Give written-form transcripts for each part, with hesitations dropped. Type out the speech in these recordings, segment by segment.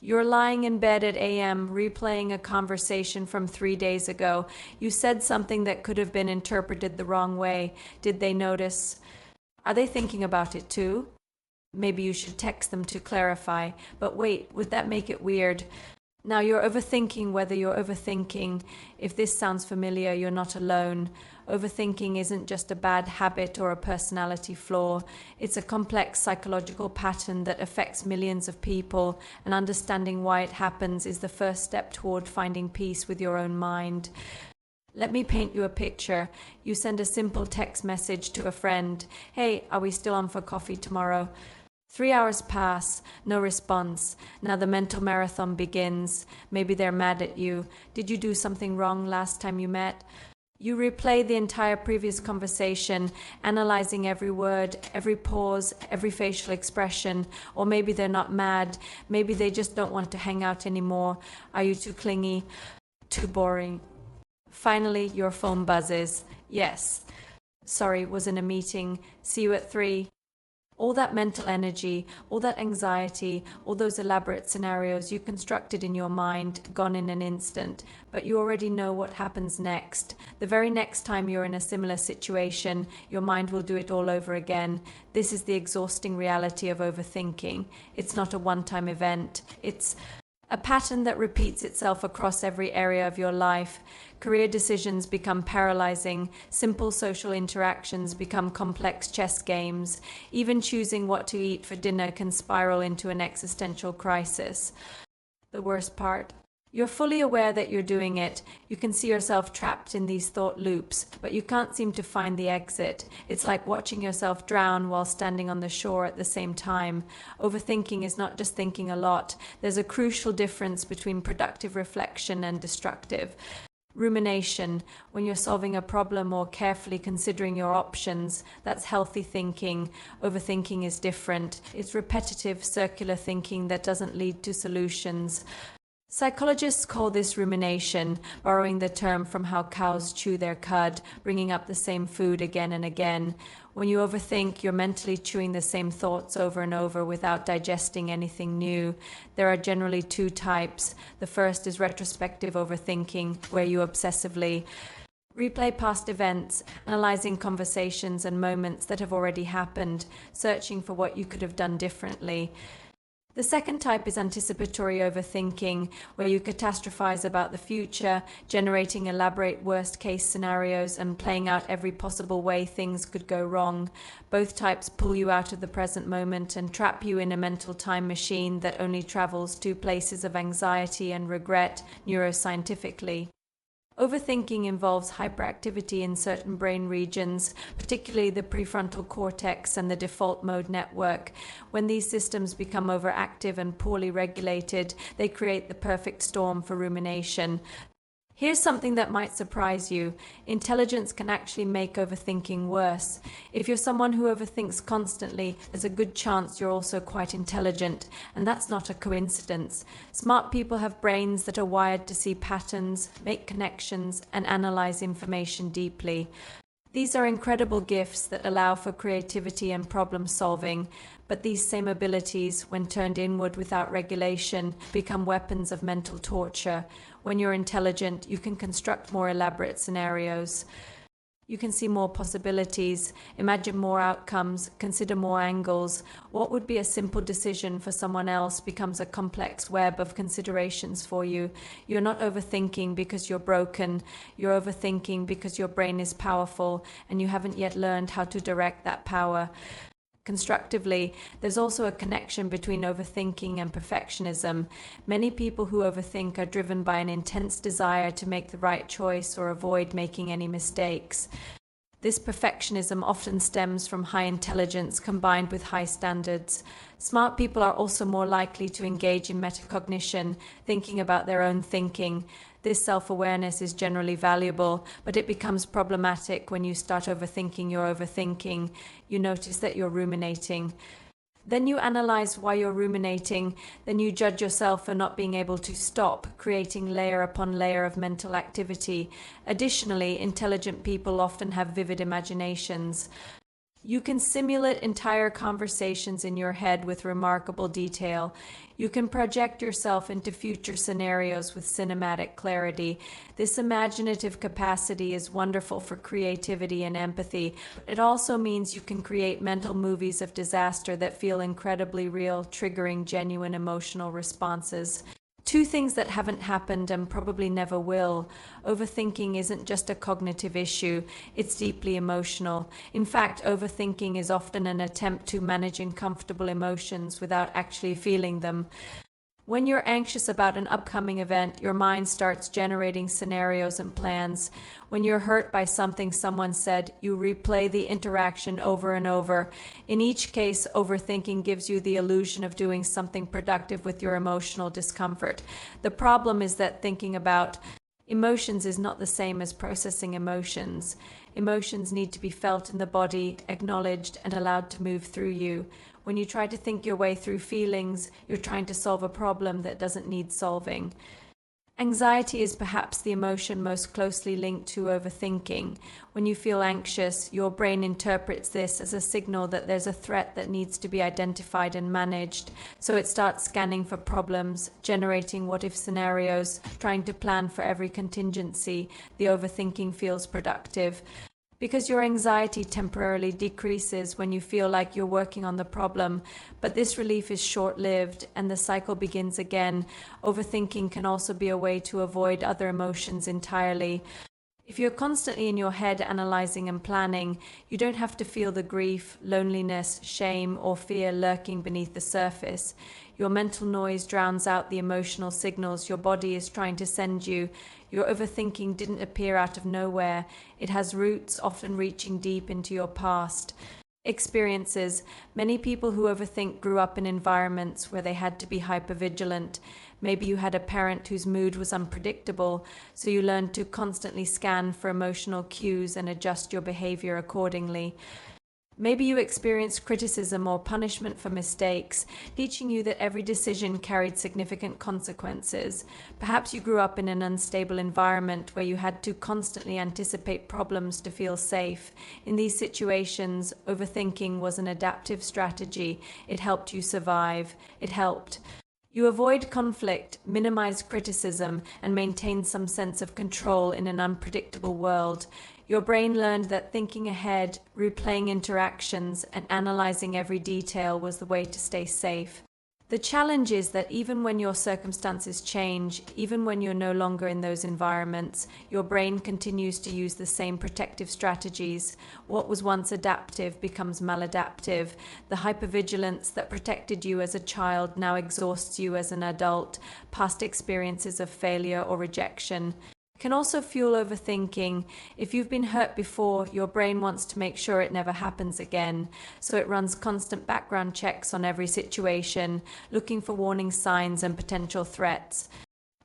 You're lying in bed at AM, replaying a conversation from 3 days ago. You said something that could have been interpreted the wrong way. Did they notice? Are they thinking about it too? Maybe you should text them to clarify. But wait, would that make it weird? Now you're overthinking whether you're overthinking. If this sounds familiar, you're not alone. Overthinking isn't just a bad habit or a personality flaw. It's a complex psychological pattern that affects millions of people, and understanding why it happens is the first step toward finding peace with your own mind. Let me paint you a picture. You send a simple text message to a friend. Hey, are we still on for coffee tomorrow? 3 hours pass, no response. Now the mental marathon begins. Maybe they're mad at you. Did you do something wrong last time you met? You replay the entire previous conversation, analyzing every word, every pause, every facial expression. Or maybe they're not mad. Maybe they just don't want to hang out anymore. Are you too clingy? Too boring? Finally, your phone buzzes. Yes. Sorry, was in a meeting. See you at 3. All that mental energy, all that anxiety, all those elaborate scenarios you constructed in your mind, gone in an instant. But you already know what happens next. The very next time you're in a similar situation, your mind will do it all over again. This is the exhausting reality of overthinking. It's not a one-time event. It's a pattern that repeats itself across every area of your life. Career decisions become paralyzing. Simple social interactions become complex chess games. Even choosing what to eat for dinner can spiral into an existential crisis. The worst part: you're fully aware that you're doing it. You can see yourself trapped in these thought loops, but you can't seem to find the exit. It's like watching yourself drown while standing on the shore at the same time. Overthinking is not just thinking a lot. There's a crucial difference between productive reflection and destructive. Rumination, when you're solving a problem or carefully considering your options, that's healthy thinking. Overthinking is different. It's repetitive, circular thinking that doesn't lead to solutions. Psychologists call this rumination, borrowing the term from how cows chew their cud, bringing up the same food again and again. When you overthink, you're mentally chewing the same thoughts over and over without digesting anything new. There are generally 2 types. The first is retrospective overthinking, where you obsessively replay past events, analyzing conversations and moments that have already happened, searching for what you could have done differently. The second type is anticipatory overthinking, where you catastrophize about the future, generating elaborate worst-case scenarios and playing out every possible way things could go wrong. Both types pull you out of the present moment and trap you in a mental time machine that only travels to places of anxiety and regret neuroscientifically. Overthinking involves hyperactivity in certain brain regions, particularly the prefrontal cortex and the default mode network. When these systems become overactive and poorly regulated, they create the perfect storm for rumination. Here's something that might surprise you. Intelligence can actually make overthinking worse. If you're someone who overthinks constantly, there's a good chance you're also quite intelligent, and that's not a coincidence. Smart people have brains that are wired to see patterns, make connections, and analyze information deeply. These are incredible gifts that allow for creativity and problem solving, but these same abilities, when turned inward without regulation, become weapons of mental torture. When you're intelligent, you can construct more elaborate scenarios. You can see more possibilities, imagine more outcomes, consider more angles. What would be a simple decision for someone else becomes a complex web of considerations for you. You're not overthinking because you're broken. You're overthinking because your brain is powerful and you haven't yet learned how to direct that power constructively. There's also a connection between overthinking and perfectionism. Many people who overthink are driven by an intense desire to make the right choice or avoid making any mistakes. This perfectionism often stems from high intelligence combined with high standards. Smart people are also more likely to engage in metacognition, thinking about their own thinking. This self-awareness is generally valuable, but it becomes problematic when you start overthinking your overthinking. You notice that you're ruminating. Then you analyze why you're ruminating. Then you judge yourself for not being able to stop, creating layer upon layer of mental activity. Additionally, intelligent people often have vivid imaginations. You can simulate entire conversations in your head with remarkable detail. You can project yourself into future scenarios with cinematic clarity. This imaginative capacity is wonderful for creativity and empathy. It also means you can create mental movies of disaster that feel incredibly real, triggering genuine emotional responses. Two things that haven't happened and probably never will. Overthinking isn't just a cognitive issue, it's deeply emotional. In fact, overthinking is often an attempt to manage uncomfortable emotions without actually feeling them. When you're anxious about an upcoming event, your mind starts generating scenarios and plans. When you're hurt by something someone said, you replay the interaction over and over. In each case, overthinking gives you the illusion of doing something productive with your emotional discomfort. The problem is that thinking about emotions is not the same as processing emotions. Emotions need to be felt in the body, acknowledged, and allowed to move through you. When you try to think your way through feelings, you're trying to solve a problem that doesn't need solving. Anxiety is perhaps the emotion most closely linked to overthinking. When you feel anxious, your brain interprets this as a signal that there's a threat that needs to be identified and managed. So it starts scanning for problems, generating what-if scenarios, trying to plan for every contingency. The overthinking feels productive. Because your anxiety temporarily decreases when you feel like you're working on the problem, but this relief is short-lived and the cycle begins again. Overthinking can also be a way to avoid other emotions entirely. If you're constantly in your head analyzing and planning, you don't have to feel the grief, loneliness, shame, or fear lurking beneath the surface. Your mental noise drowns out the emotional signals your body is trying to send you. Your overthinking didn't appear out of nowhere. It has roots, often reaching deep into your past experiences. Many people who overthink grew up in environments where they had to be hypervigilant. Maybe you had a parent whose mood was unpredictable, so you learned to constantly scan for emotional cues and adjust your behavior accordingly. Maybe you experienced criticism or punishment for mistakes, teaching you that every decision carried significant consequences. Perhaps you grew up in an unstable environment where you had to constantly anticipate problems to feel safe. In these situations, overthinking was an adaptive strategy. It helped you survive. It helped. You avoid conflict, minimize criticism, and maintain some sense of control in an unpredictable world. Your brain learned that thinking ahead, replaying interactions, and analyzing every detail was the way to stay safe. The challenge is that even when your circumstances change, even when you're no longer in those environments, your brain continues to use the same protective strategies. What was once adaptive becomes maladaptive. The hypervigilance that protected you as a child now exhausts you as an adult. Past experiences of failure or rejection can also fuel overthinking. If you've been hurt before, your brain wants to make sure it never happens again. So it runs constant background checks on every situation, looking for warning signs and potential threats.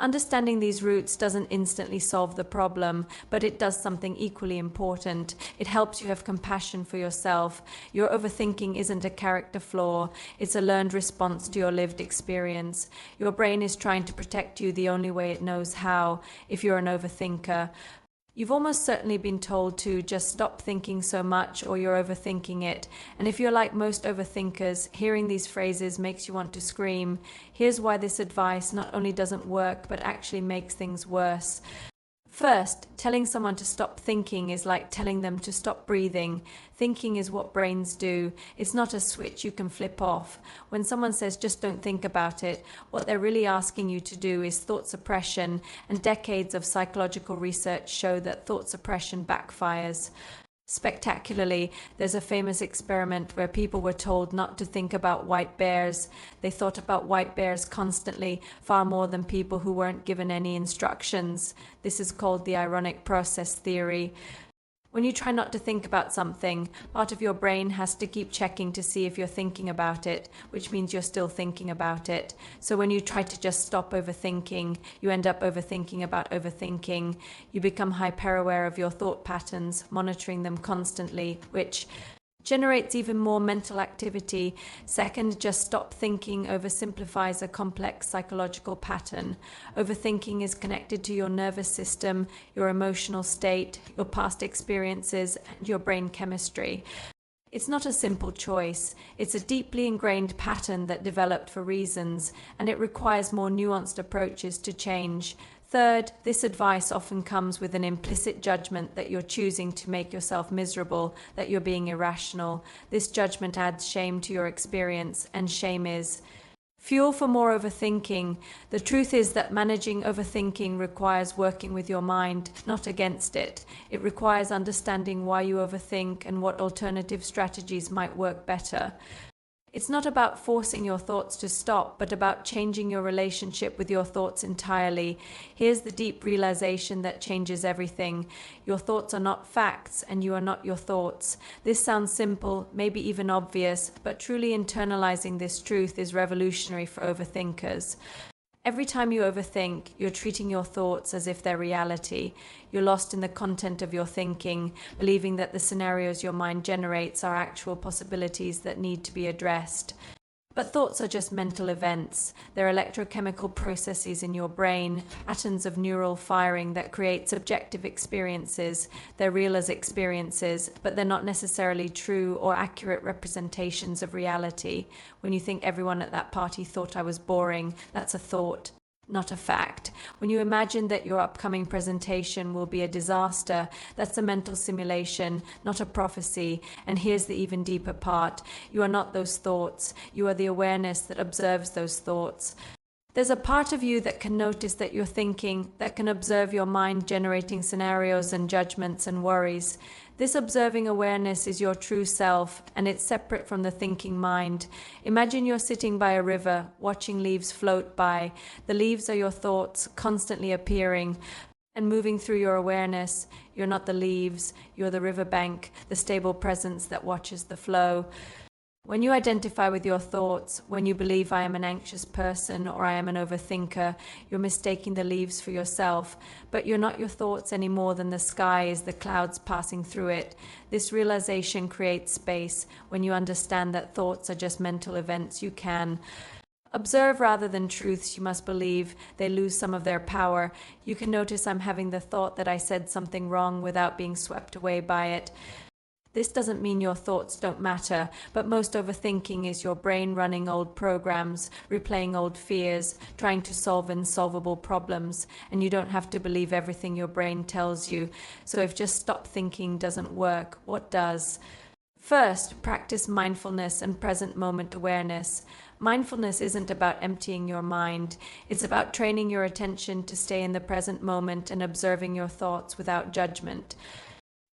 Understanding these roots doesn't instantly solve the problem, but it does something equally important. It helps you have compassion for yourself. Your overthinking isn't a character flaw, it's a learned response to your lived experience. Your brain is trying to protect you the only way it knows how, if you're an overthinker. You've almost certainly been told to just stop thinking so much or you're overthinking it. And if you're like most overthinkers, hearing these phrases makes you want to scream. Here's why this advice not only doesn't work, but actually makes things worse. First, telling someone to stop thinking is like telling them to stop breathing. Thinking is what brains do. It's not a switch you can flip off. When someone says just don't think about it, what they're really asking you to do is thought suppression, and decades of psychological research show that thought suppression backfires spectacularly. There's a famous experiment where people were told not to think about white bears. They thought about white bears constantly, far more than people who weren't given any instructions. This is called the ironic process theory. When you try not to think about something, part of your brain has to keep checking to see if you're thinking about it, which means you're still thinking about it. So when you try to just stop overthinking, you end up overthinking about overthinking. You become hyper-aware of your thought patterns, monitoring them constantly, which generates even more mental activity. Second, just stop thinking oversimplifies a complex psychological pattern. Overthinking is connected to your nervous system, your emotional state, your past experiences, and your brain chemistry. It's not a simple choice. It's a deeply ingrained pattern that developed for reasons, and it requires more nuanced approaches to change. Third, this advice often comes with an implicit judgment that you're choosing to make yourself miserable, that you're being irrational. This judgment adds shame to your experience, and shame is fuel for more overthinking. The truth is that managing overthinking requires working with your mind, not against it. It requires understanding why you overthink and what alternative strategies might work better. It's not about forcing your thoughts to stop, but about changing your relationship with your thoughts entirely. Here's the deep realization that changes everything. Your thoughts are not facts, and you are not your thoughts. This sounds simple, maybe even obvious, but truly internalizing this truth is revolutionary for overthinkers. Every time you overthink, you're treating your thoughts as if they're reality. You're lost in the content of your thinking, believing that the scenarios your mind generates are actual possibilities that need to be addressed. But thoughts are just mental events. They're electrochemical processes in your brain, patterns of neural firing that create subjective experiences. They're real as experiences, but they're not necessarily true or accurate representations of reality. When you think everyone at that party thought I was boring, that's a thought, not a fact. When you imagine that your upcoming presentation will be a disaster, that's a mental simulation, not a prophecy. And here's the even deeper part. You are not those thoughts. You are the awareness that observes those thoughts. There's a part of you that can notice that you're thinking, that can observe your mind generating scenarios and judgments and worries. This observing awareness is your true self, and it's separate from the thinking mind. Imagine you're sitting by a river, watching leaves float by. The leaves are your thoughts, constantly appearing and moving through your awareness. You're not the leaves, you're the riverbank, the stable presence that watches the flow. When you identify with your thoughts, when you believe I am an anxious person or I am an overthinker, you're mistaking the leaves for yourself. But you're not your thoughts any more than the sky is the clouds passing through it. This realization creates space. When you understand that thoughts are just mental events, you can observe rather than truths you must believe. They lose some of their power. You can notice I'm having the thought that I said something wrong without being swept away by it. This doesn't mean your thoughts don't matter, but most overthinking is your brain running old programs, replaying old fears, trying to solve unsolvable problems, and you don't have to believe everything your brain tells you. So if just stop thinking doesn't work, what does? First, practice mindfulness and present moment awareness. Mindfulness isn't about emptying your mind. It's about training your attention to stay in the present moment and observing your thoughts without judgment.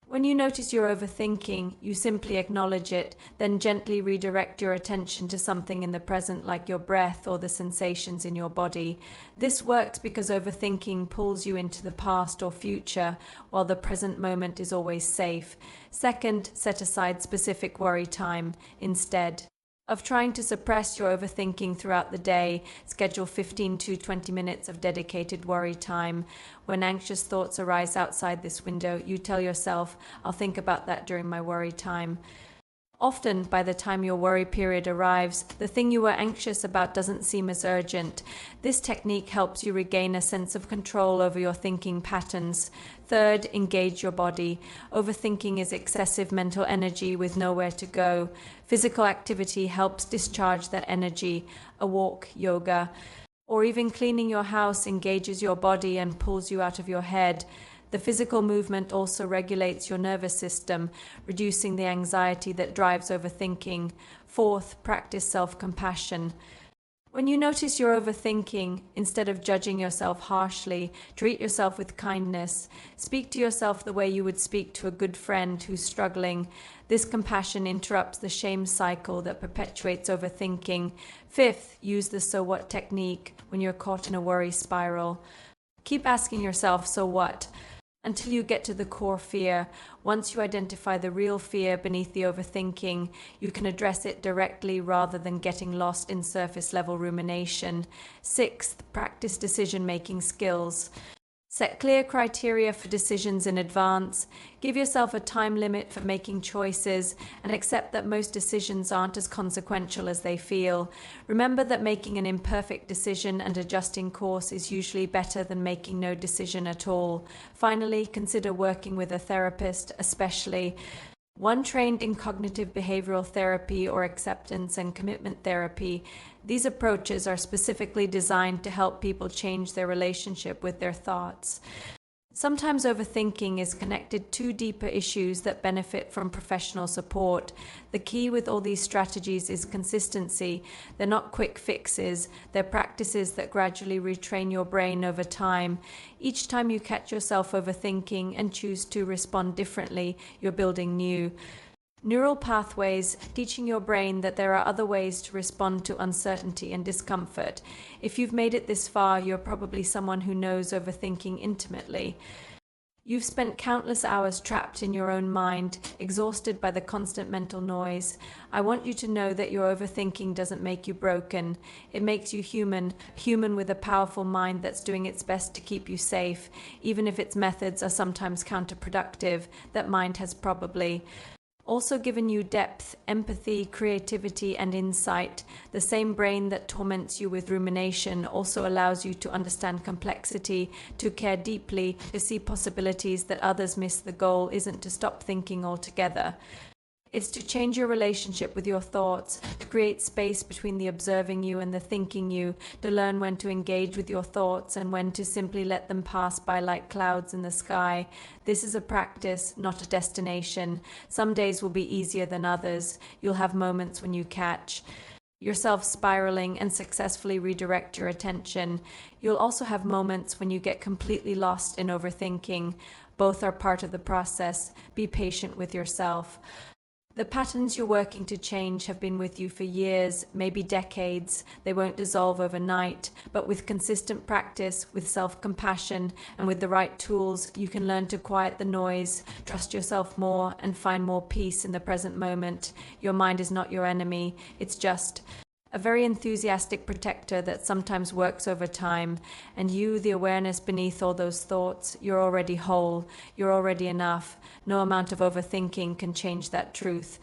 When you notice you're overthinking, you simply acknowledge it, then gently redirect your attention to something in the present like your breath or the sensations in your body. This works because overthinking pulls you into the past or future, while the present moment is always safe. Second, set aside specific worry time instead of trying to suppress your overthinking throughout the day. Schedule 15 to 20 minutes of dedicated worry time. When anxious thoughts arise outside this window, you tell yourself, I'll think about that during my worry time. Often, by the time your worry period arrives, the thing you were anxious about doesn't seem as urgent. This technique helps you regain a sense of control over your thinking patterns. Third, engage your body. Overthinking is excessive mental energy with nowhere to go. Physical activity helps discharge that energy. A walk, yoga, or even cleaning your house engages your body and pulls you out of your head. The physical movement also regulates your nervous system, reducing the anxiety that drives overthinking. Fourth, practice self-compassion. When you notice you're overthinking, instead of judging yourself harshly, treat yourself with kindness. Speak to yourself the way you would speak to a good friend who's struggling. This compassion interrupts the shame cycle that perpetuates overthinking. Fifth, use the so what technique when you're caught in a worry spiral. Keep asking yourself, so what? Until you get to the core fear. Once you identify the real fear beneath the overthinking, you can address it directly rather than getting lost in surface-level rumination. Sixth, practice decision-making skills. Set clear criteria for decisions in advance. Give yourself a time limit for making choices and accept that most decisions aren't as consequential as they feel. Remember that making an imperfect decision and adjusting course is usually better than making no decision at all. Finally, consider working with a therapist, especially One trained in cognitive behavioral therapy or acceptance and commitment therapy, these approaches are specifically designed to help people change their relationship with their thoughts. Sometimes overthinking is connected to deeper issues that benefit from professional support. The key with all these strategies is consistency. They're not quick fixes, they're practices that gradually retrain your brain over time. Each time you catch yourself overthinking and choose to respond differently, you're building new neural pathways, teaching your brain that there are other ways to respond to uncertainty and discomfort. If you've made it this far, you're probably someone who knows overthinking intimately. You've spent countless hours trapped in your own mind, exhausted by the constant mental noise. I want you to know that your overthinking doesn't make you broken. It makes you human, human with a powerful mind that's doing its best to keep you safe, even if its methods are sometimes counterproductive. That mind has probably also given you depth, empathy, creativity, and insight. The same brain that torments you with rumination also allows you to understand complexity, to care deeply, to see possibilities that others miss. The goal isn't to stop thinking altogether. It's to change your relationship with your thoughts, to create space between the observing you and the thinking you, to learn when to engage with your thoughts and when to simply let them pass by like clouds in the sky. This is a practice, not a destination. Some days will be easier than others. You'll have moments when you catch yourself spiraling and successfully redirect your attention. You'll also have moments when you get completely lost in overthinking. Both are part of the process. Be patient with yourself. The patterns you're working to change have been with you for years, maybe decades. They won't dissolve overnight, but with consistent practice, with self-compassion, and with the right tools, you can learn to quiet the noise, trust yourself more, and find more peace in the present moment. Your mind is not your enemy. It's just a very enthusiastic protector that sometimes works over time. And you, the awareness beneath all those thoughts, you're already whole, you're already enough. No amount of overthinking can change that truth.